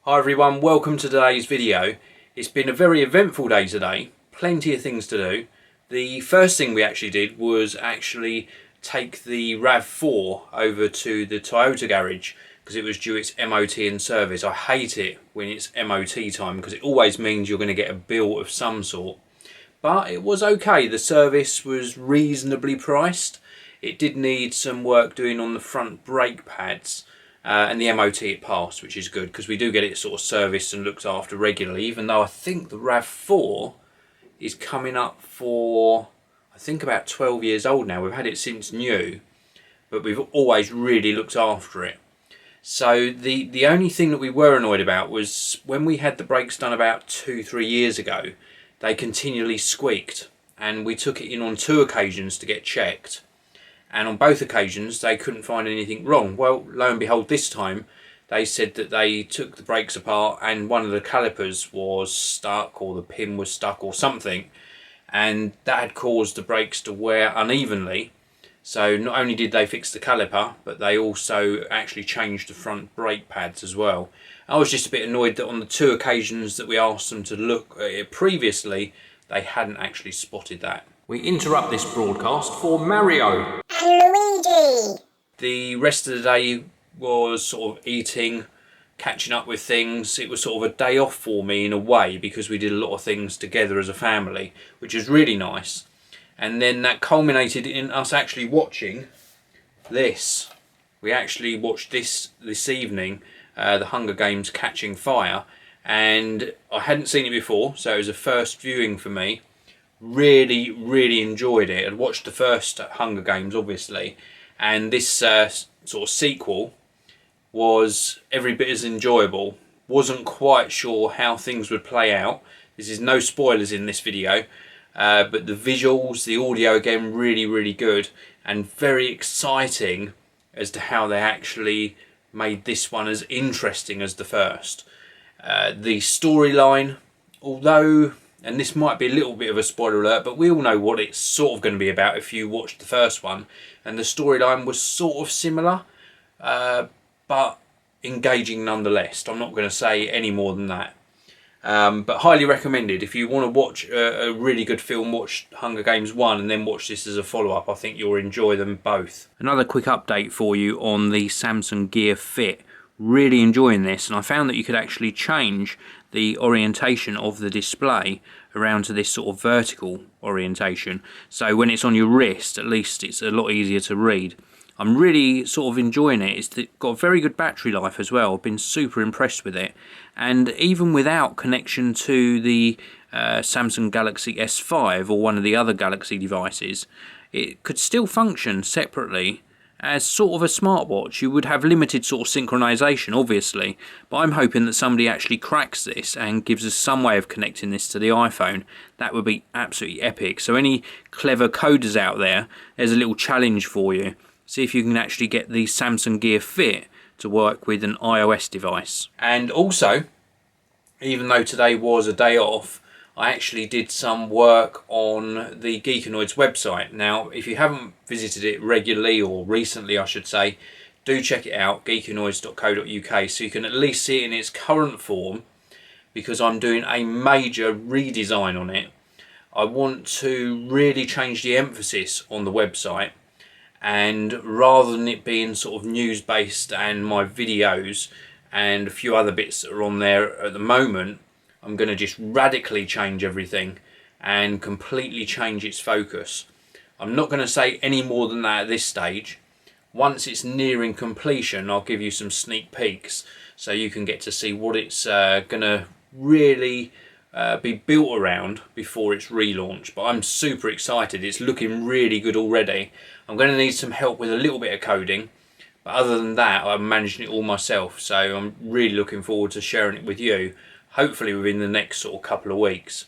Hi everyone, welcome to today's video. It's been a very eventful day today, plenty of things to do. The first thing we actually did was take the RAV4 over to the Toyota garage because it was due its MOT and service. I hate it when it's MOT time because it always means you're going to get a bill of some sort. But it was okay, the service was reasonably priced. It did need some work doing on the front brake pads. And the MOT it passed, which is good because we do get it sort of serviced and looked after regularly, even though I think the RAV4 is coming up for, I think, about 12 years old now. We've had it since new, but we've always really looked after it. So the only thing that we were annoyed about was when we had the brakes done about 2-3 years ago, they continually squeaked, and we took it in on 2 occasions to get checked. And on both occasions they couldn't find anything wrong. Well, lo and behold, this time they said that they took the brakes apart and one of the calipers was stuck, or the pin was stuck or something, and that had caused the brakes to wear unevenly. So not only did they fix the caliper, but they also actually changed the front brake pads as well. I was just a bit annoyed that on the 2 occasions that we asked them to look at it previously, they hadn't actually spotted that. We interrupt this broadcast for Mario and Luigi. The rest of the day was sort of eating, catching up with things. It was sort of a day off for me in a way because we did a lot of things together as a family, which was really nice. And then that culminated in us actually watching this. We actually watched this evening, the Hunger Games Catching Fire, and I hadn't seen it before, so it was a first viewing for me. Really enjoyed it. I'd watched the first Hunger Games obviously, and this sort of sequel was every bit as enjoyable. Wasn't quite sure how things would play out. This is no spoilers in this video, but the visuals, the audio again, really good and very exciting as to how they actually made this one as interesting as the first. The storyline, although, and this might be a little bit of a spoiler alert, but we all know what it's sort of going to be about if you watched the first one. And the storyline was sort of similar, but engaging nonetheless. I'm not going to say any more than that. But highly recommended. If you want to watch a really good film, watch Hunger Games 1 and then watch this as a follow-up. I think you'll enjoy them both. Another quick update for you on the Samsung Gear Fit. Really enjoying this, and I found that you could actually change the orientation of the display around to this sort of vertical orientation, so when it's on your wrist at least it's a lot easier to read. I'm really sort of enjoying it. It's got a very good battery life as well. I've been super impressed with it, and even without connection to the Samsung Galaxy S5 or one of the other Galaxy devices, it could still function separately as sort of a smartwatch. You would have limited sort of synchronization obviously, but I'm hoping that somebody actually cracks this and gives us some way of connecting this to the iPhone. That would be absolutely epic. So any clever coders out there, there's a little challenge for you. See if you can actually get the Samsung Gear Fit to work with an iOS device. And also, even though today was a day off, I actually did some work on the Geekanoids website. Now, if you haven't visited it regularly, or recently I should say, do check it out, geekanoids.co.uk, so you can at least see it in its current form, because I'm doing a major redesign on it. I want to really change the emphasis on the website, and rather than it being sort of news based and my videos and a few other bits that are on there at the moment, I'm going to just radically change everything and completely change its focus. I'm not going to say any more than that at this stage. Once it's nearing completion, I'll give you some sneak peeks so you can get to see what it's going to really be built around before it's relaunched. But I'm super excited. It's looking really good already. I'm going to need some help with a little bit of coding, but other than that, I'm managing it all myself. So I'm really looking forward to sharing it with you, hopefully within the next sort of couple of weeks.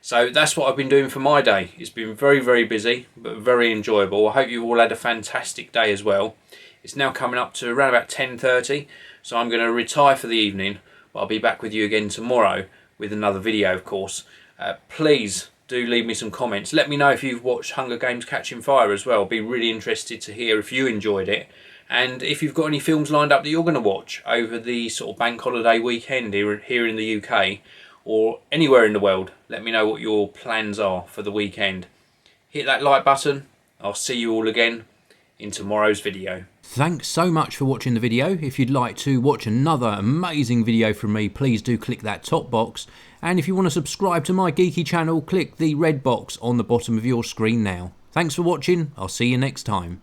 So that's what I've been doing for my day. It's been very busy, but very enjoyable. I hope you've all had a fantastic day as well. It's now coming up to around about 10:30, so I'm going to retire for the evening, but I'll be back with you again tomorrow with another video, of course. Please do leave me some comments. Let me know if you've watched Hunger Games Catching Fire as well. I'll be really interested to hear if you enjoyed it And if you've got any films lined up that you're going to watch over the sort of bank holiday weekend here in the UK or anywhere in the world, let me know what your plans are for the weekend. Hit that like button. I'll see you all again in tomorrow's video. Thanks so much for watching the video. If you'd like to watch another amazing video from me, please do click that top box. And if you want to subscribe to my geeky channel, click the red box on the bottom of your screen now. Thanks for watching. I'll see you next time.